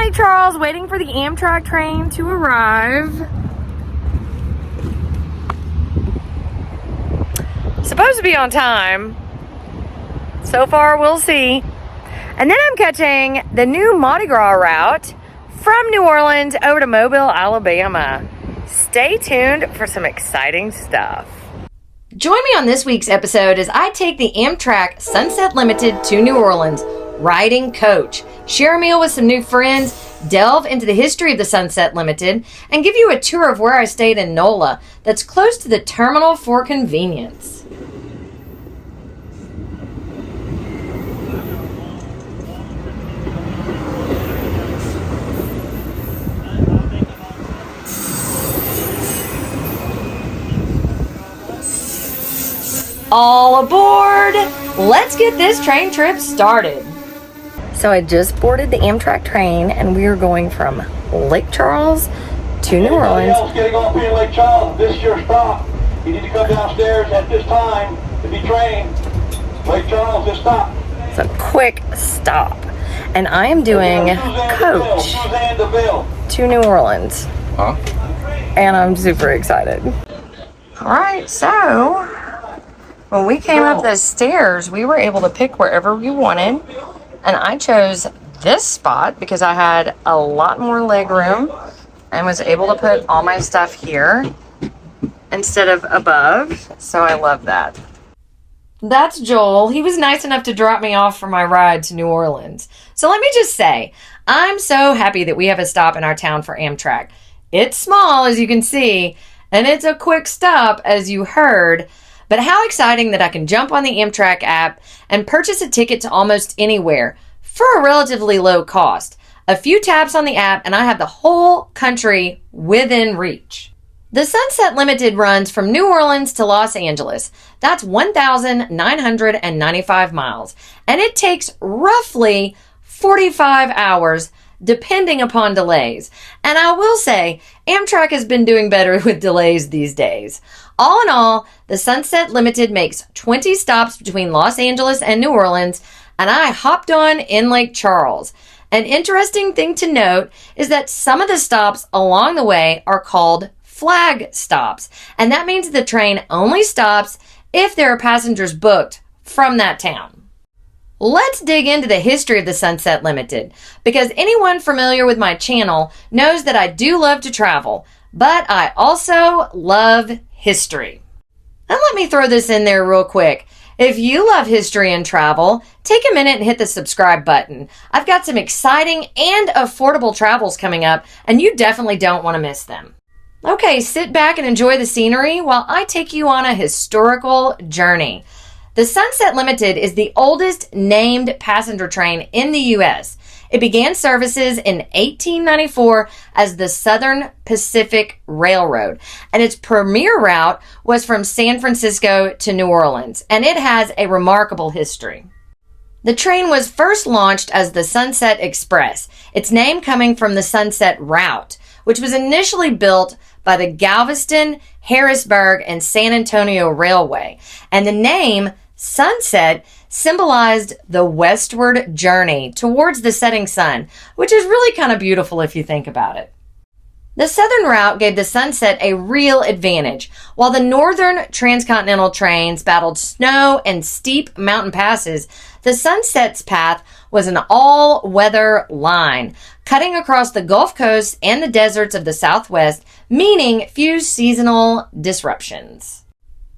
Lake Charles waiting for the Amtrak train to arrive. Supposed to be on time. So far, we'll see. And then I'm catching the new Mardi Gras route from New Orleans over to Mobile, Alabama. Stay tuned for some exciting stuff. Join me on this week's episode as I take the Amtrak Sunset Limited to New Orleans, riding coach, share a meal with some new friends, delve into the history of the Sunset Limited, and give you a tour of where I stayed in NOLA that's close to the terminal for convenience. All aboard! Let's get this train trip started. So I just boarded the Amtrak train and we are going from Lake Charles to New Orleans. Getting off here in Lake Charles, this is your stop. You need to come downstairs at this time to be trained. Lake Charles, this stop. It's a quick stop. And I am doing coach to New Orleans. Huh? And I'm super excited. Alright, so when we came up the stairs, we were able to pick wherever we wanted. And I chose this spot because I had a lot more leg room and was able to put all my stuff here instead of above. So I love that. That's Joel. He was nice enough to drop me off for my ride to New Orleans. So let me just say, I'm so happy that we have a stop in our town for Amtrak. It's small, as you can see, and it's a quick stop, as you heard. But how exciting that I can jump on the Amtrak app and purchase a ticket to almost anywhere for a relatively low cost. A few taps on the app and I have the whole country within reach. The Sunset Limited runs from New Orleans to Los Angeles. That's 1,995 miles. And it takes roughly 45 hours depending upon delays. And I will say, Amtrak has been doing better with delays these days. All in all, the Sunset Limited makes 20 stops between Los Angeles and New Orleans, and I hopped on in Lake Charles. An interesting thing to note is that some of the stops along the way are called flag stops, and that means the train only stops if there are passengers booked from that town. Let's dig into the history of the Sunset Limited, because anyone familiar with my channel knows that I do love to travel, but I also love history. And let me throw this in there real quick. If you love history and travel, take a minute and hit the subscribe button. I've got some exciting and affordable travels coming up, and you definitely don't want to miss them. Okay, sit back and enjoy the scenery while I take you on a historical journey. The Sunset Limited is the oldest named passenger train in the U.S. It began services in 1894 as the Southern Pacific Railroad, and its premier route was from San Francisco to New Orleans, and it has a remarkable history. The train was first launched as the Sunset Express, its name coming from the Sunset Route, which was initially built by the Galveston, Harrisburg, and San Antonio Railway, and the name Sunset symbolized the westward journey towards the setting sun, which is really kind of beautiful if you think about it. The southern route gave the Sunset a real advantage. While the northern transcontinental trains battled snow and steep mountain passes, the Sunset's path was an all-weather line, cutting across the Gulf Coast and the deserts of the Southwest, meaning few seasonal disruptions.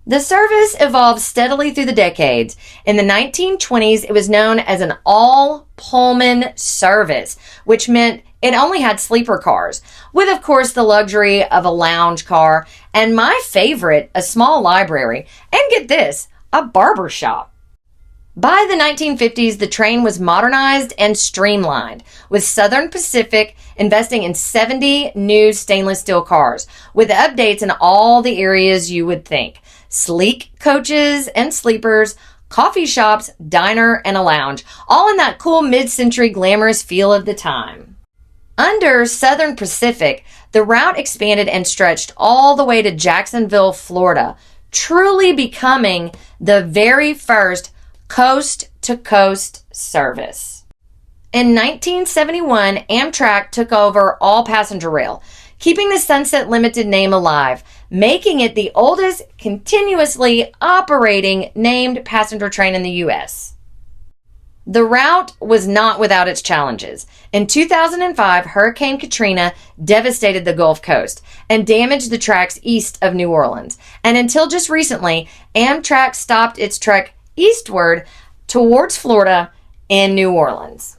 The service evolved steadily through the decades. In the 1920s, it was known as an all-Pullman service, which meant it only had sleeper cars, with, of course, the luxury of a lounge car, and my favorite, a small library, and get this, a barber shop. By the 1950s, the train was modernized and streamlined, with Southern Pacific investing in 70 new stainless steel cars, with updates in all the areas you would think. Sleek coaches and sleepers, coffee shops, diner, and a lounge, all in that cool mid-century glamorous feel of the time. Under Southern Pacific, the route expanded and stretched all the way to Jacksonville, Florida, truly becoming the very first coast-to-coast service. In 1971, Amtrak took over all passenger rail, keeping the Sunset Limited name alive, making it the oldest continuously operating named passenger train in the U.S. The route was not without its challenges. In 2005, Hurricane Katrina devastated the Gulf Coast and damaged the tracks east of New Orleans. And until just recently, Amtrak stopped its trek eastward towards Florida in New Orleans.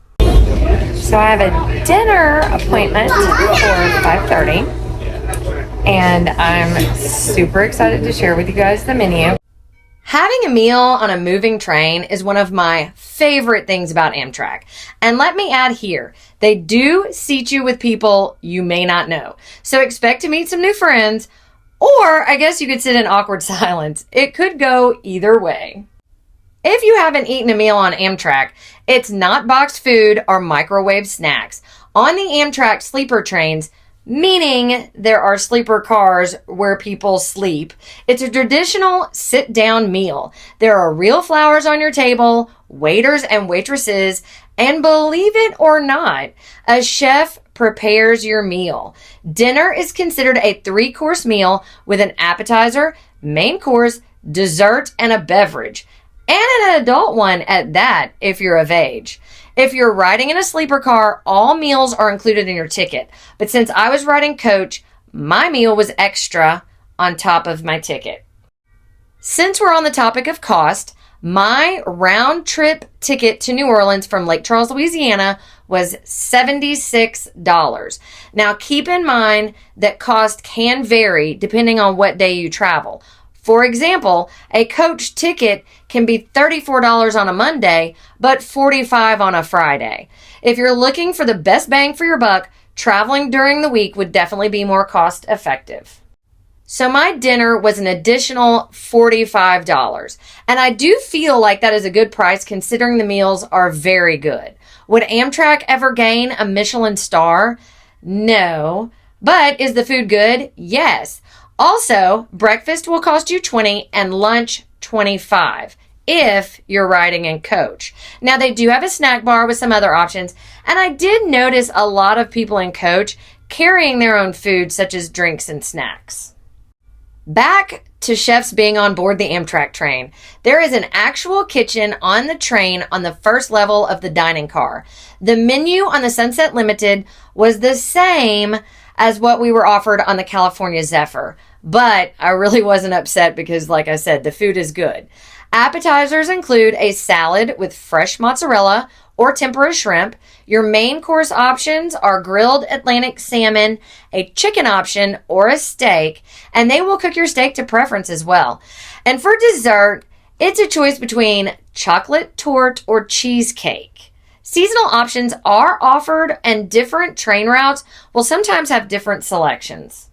So I have a dinner appointment for 5:30, and I'm super excited to share with you guys the menu. Having a meal on a moving train is one of my favorite things about Amtrak. And let me add here, they do seat you with people you may not know. So expect to meet some new friends, or I guess you could sit in awkward silence. It could go either way. If you haven't eaten a meal on Amtrak, it's not boxed food or microwave snacks. On the Amtrak sleeper trains, meaning there are sleeper cars where people sleep, it's a traditional sit-down meal. There are real flowers on your table, waiters and waitresses, and believe it or not, a chef prepares your meal. Dinner is considered a 3-course meal with an appetizer, main course, dessert, and a beverage. And an adult one at that, if you're of age. If you're riding in a sleeper car, all meals are included in your ticket. But since I was riding coach, my meal was extra on top of my ticket. Since we're on the topic of cost, my round trip ticket to New Orleans from Lake Charles, Louisiana was $76. Now keep in mind that cost can vary depending on what day you travel. For example, a coach ticket can be $34 on a Monday, but $45 on a Friday. If you're looking for the best bang for your buck, traveling during the week would definitely be more cost effective. So my dinner was an additional $45. And I do feel like that is a good price considering the meals are very good. Would Amtrak ever gain a Michelin star? No. But is the food good? Yes. Also, breakfast will cost you $20 and lunch $25 if you're riding in coach. Now, they do have a snack bar with some other options, and I did notice a lot of people in coach carrying their own food, such as drinks and snacks. Back to chefs being on board the Amtrak train. There is an actual kitchen on the train on the first level of the dining car. The menu on the Sunset Limited was the same as what we were offered on the California Zephyr. But I really wasn't upset because, like I said, the food is good. Appetizers include a salad with fresh mozzarella or tempura shrimp. Your main course options are grilled Atlantic salmon, a chicken option, or a steak, and they will cook your steak to preference as well. And for dessert, it's a choice between chocolate torte or cheesecake. Seasonal options are offered, and different train routes will sometimes have different selections.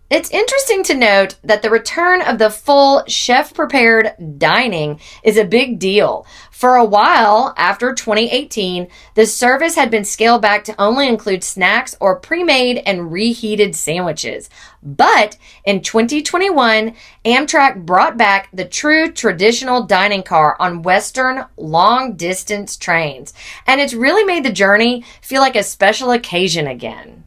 It's interesting to note that the return of the full chef-prepared dining is a big deal. For a while, after 2018, the service had been scaled back to only include snacks or pre-made and reheated sandwiches. But in 2021, Amtrak brought back the true traditional dining car on Western long-distance trains. And it's really made the journey feel like a special occasion again.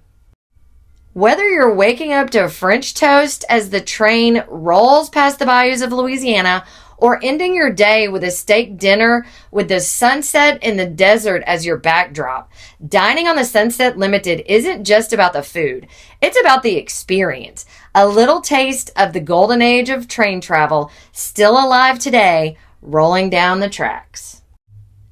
Whether you're waking up to French toast as the train rolls past the bayous of Louisiana, or ending your day with a steak dinner with the sunset in the desert as your backdrop, dining on the Sunset Limited isn't just about the food. It's about the experience. A little taste of the golden age of train travel, still alive today, rolling down the tracks.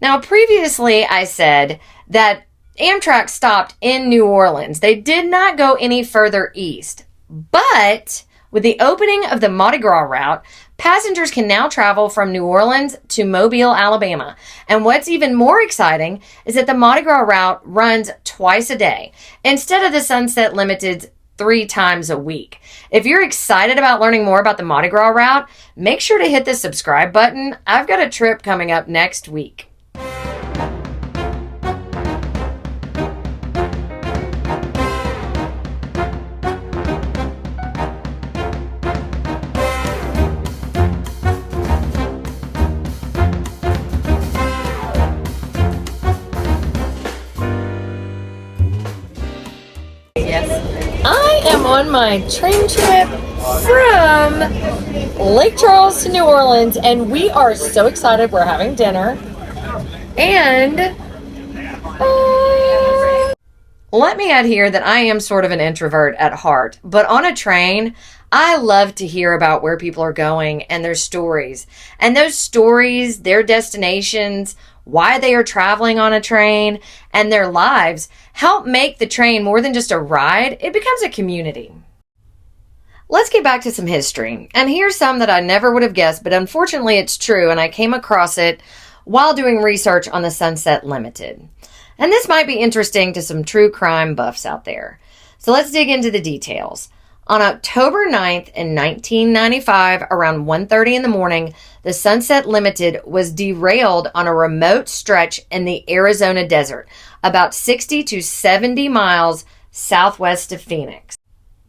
Now, previously I said that Amtrak stopped in New Orleans. They did not go any further east. But with the opening of the Mardi Gras route, passengers can now travel from New Orleans to Mobile, Alabama. And what's even more exciting is that the Mardi Gras route runs twice a day instead of the Sunset Limited's 3 times a week. If you're excited about learning more about the Mardi Gras route, make sure to hit the subscribe button. I've got a trip coming up next week. am on my train trip from Lake Charles to New Orleans, and we are so excited. We're having dinner. And let me add here that I am sort of an introvert at heart, but on a train, I love to hear about where people are going and their stories. And those stories, their destinations, why they are traveling on a train, and their lives help make the train more than just a ride. It becomes a community. Let's get back to some history. And here's some that I never would have guessed, but unfortunately it's true, and I came across it while doing research on the Sunset Limited. And this might be interesting to some true crime buffs out there. So let's dig into the details. On October 9th in 1995, around 1:30 in the morning, the Sunset Limited was derailed on a remote stretch in the Arizona desert, about 60 to 70 miles southwest of Phoenix.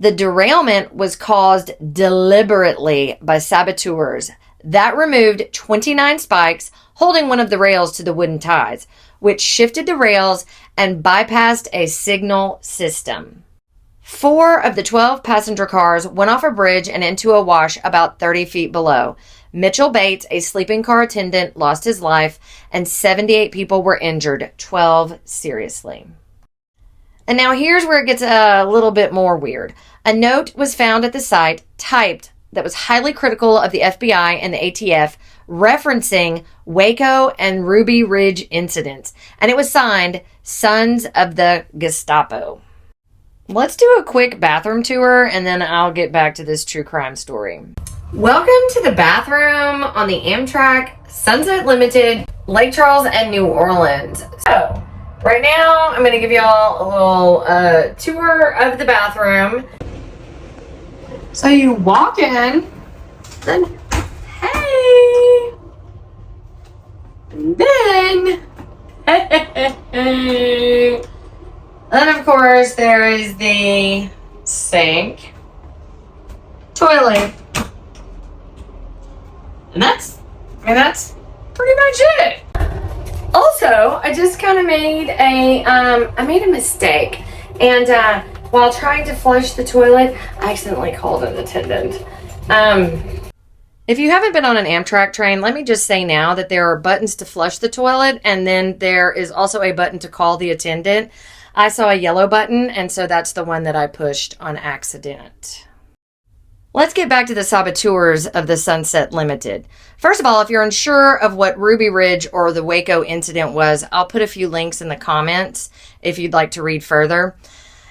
The derailment was caused deliberately by saboteurs that removed 29 spikes holding one of the rails to the wooden ties, which shifted the rails and bypassed a signal system. 4 of the 12 passenger cars went off a bridge and into a wash about 30 feet below. Mitchell Bates, a sleeping car attendant, lost his life, and 78 people were injured, 12 seriously. And now here's where it gets a little bit more weird. A note was found at the site, typed, that was highly critical of the FBI and the ATF, referencing Waco and Ruby Ridge incidents. And it was signed, Sons of the Gestapo. Let's do a quick bathroom tour, and then I'll get back to this true crime story. Welcome to the bathroom on the Amtrak Sunset Limited, Lake Charles and New Orleans. So, right now, I'm going to give y'all a little tour of the bathroom. So you walk in, then, hey, and then, hey. Then, of course, there is the sink, toilet, and that's pretty much it. Also, I just kind of made I made a mistake, and while trying to flush the toilet, I accidentally called an attendant. If you haven't been on an Amtrak train, let me just say now that there are buttons to flush the toilet, and then there is also a button to call the attendant. I saw a yellow button, and so that's the one that I pushed on accident. Let's get back to the saboteurs of the Sunset Limited. First of all, if you're unsure of what Ruby Ridge or the Waco incident was, I'll put a few links in the comments if you'd like to read further.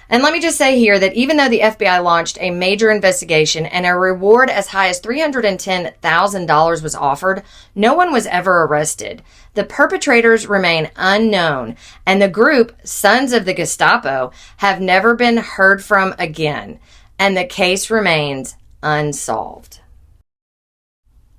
And let me just say here that even though the FBI launched a major investigation and a reward as high as $310,000 was offered, no one was ever arrested. The perpetrators remain unknown, and the group, Sons of the Gestapo, have never been heard from again, and the case remains unsolved.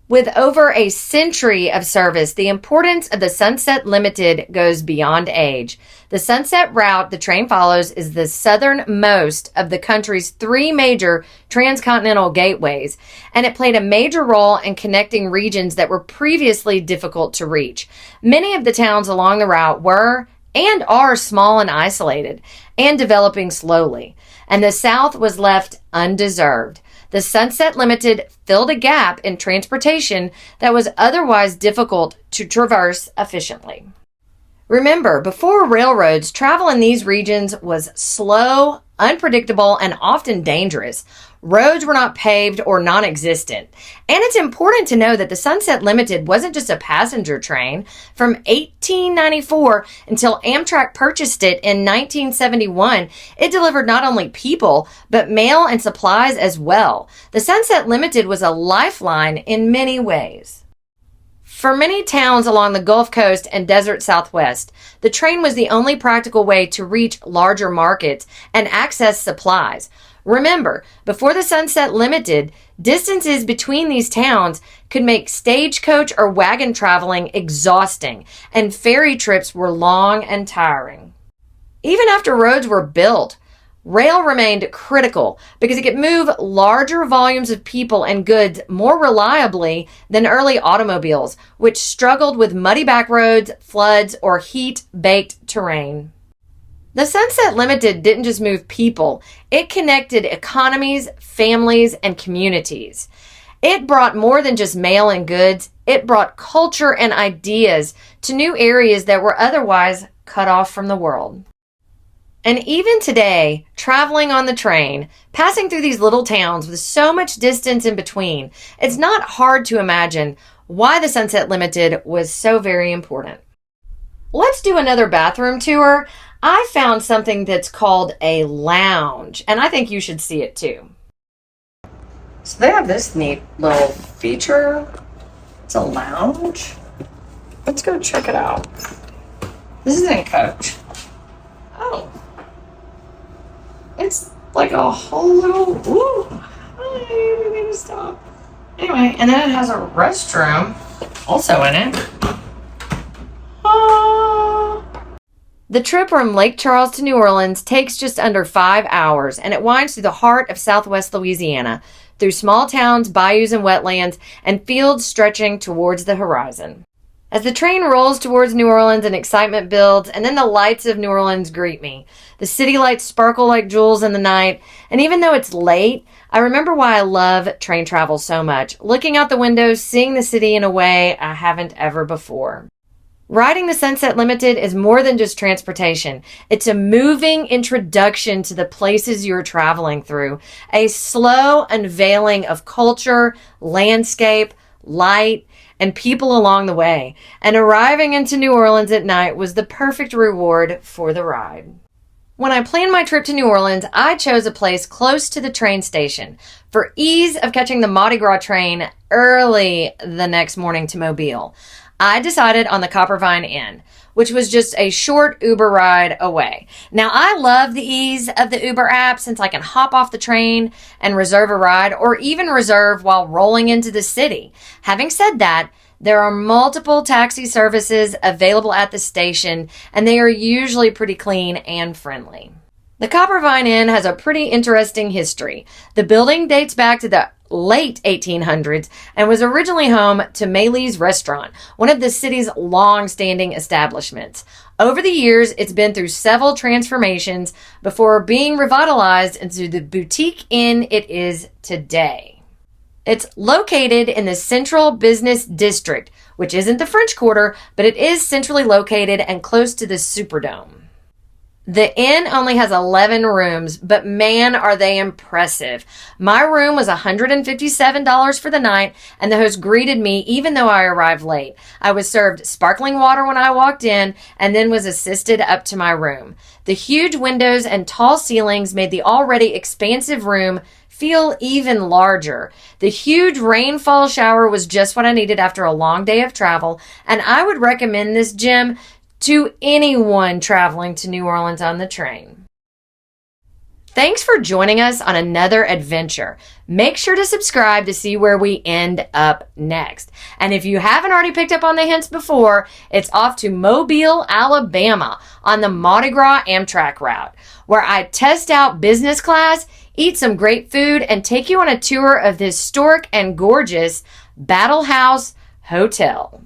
With over a century of service, the importance of the Sunset Limited goes beyond age. The Sunset route the train follows is the southernmost of the country's 3 major transcontinental gateways, and it played a major role in connecting regions that were previously difficult to reach. Many of the towns along the route were and are small and isolated, and developing slowly, and the South was left undeserved. The Sunset Limited filled a gap in transportation that was otherwise difficult to traverse efficiently. Remember, before railroads, travel in these regions was slow, unpredictable, and often dangerous. Roads were not paved or non-existent. And it's important to know that the Sunset Limited wasn't just a passenger train. From 1894 until Amtrak purchased it in 1971, it delivered not only people, but mail and supplies as well. The Sunset Limited was a lifeline in many ways. For many towns along the Gulf Coast and desert Southwest, the train was the only practical way to reach larger markets and access supplies. Remember, before the Sunset Limited, distances between these towns could make stagecoach or wagon traveling exhausting, and ferry trips were long and tiring. Even after roads were built, rail remained critical because it could move larger volumes of people and goods more reliably than early automobiles, which struggled with muddy back roads, floods, or heat-baked terrain. The Sunset Limited didn't just move people, it connected economies, families, and communities. It brought more than just mail and goods, it brought culture and ideas to new areas that were otherwise cut off from the world. And even today, traveling on the train, passing through these little towns with so much distance in between, it's not hard to imagine why the Sunset Limited was so very important. Let's do another bathroom tour. I found something that's called a lounge, and I think you should see it too. So they have this neat little feature. It's a lounge. Let's go check it out. This is in coach. Oh. It's like a whole little, ooh, hi, we need to stop. Anyway, and then it has a restroom also in it. The trip from Lake Charles to New Orleans takes just under 5 hours, and it winds through the heart of southwest Louisiana, through small towns, bayous, and wetlands, and fields stretching towards the horizon. As the train rolls towards New Orleans and excitement builds, and then the lights of New Orleans greet me. The city lights sparkle like jewels in the night, and even though it's late, I remember why I love train travel so much, looking out the windows, seeing the city in a way I haven't ever before. Riding the Sunset Limited is more than just transportation. It's a moving introduction to the places you're traveling through, a slow unveiling of culture, landscape, light, and people along the way. And arriving into New Orleans at night was the perfect reward for the ride. When I planned my trip to New Orleans, I chose a place close to the train station for ease of catching the Mardi Gras train early the next morning to Mobile. I decided on the Coppervine Inn, which was just a short Uber ride away. Now, I love the ease of the Uber app since I can hop off the train and reserve a ride or even reserve while rolling into the city. Having said that, there are multiple taxi services available at the station, and they are usually pretty clean and friendly. The Coppervine Inn has a pretty interesting history. The building dates back to the late 1800s and was originally home to Maylee's Restaurant, one of the city's long-standing establishments. Over the years, it's been through several transformations before being revitalized into the boutique inn it is today. It's located in the Central Business District, which isn't the French Quarter, but it is centrally located and close to the Superdome. The inn only has 11 rooms, but man, are they impressive. My room was $157 for the night, and the host greeted me even though I arrived late. I was served sparkling water when I walked in, and then was assisted up to my room. The huge windows and tall ceilings made the already expansive room feel even larger. The huge rainfall shower was just what I needed after a long day of travel, and I would recommend this gym to anyone traveling to New Orleans on the train. Thanks for joining us on another adventure. Make sure to subscribe to see where we end up next. And if you haven't already picked up on the hints before, it's off to Mobile, Alabama on the Mardi Gras Amtrak route, where I test out business class, eat some great food, and take you on a tour of the historic and gorgeous Battle House Hotel.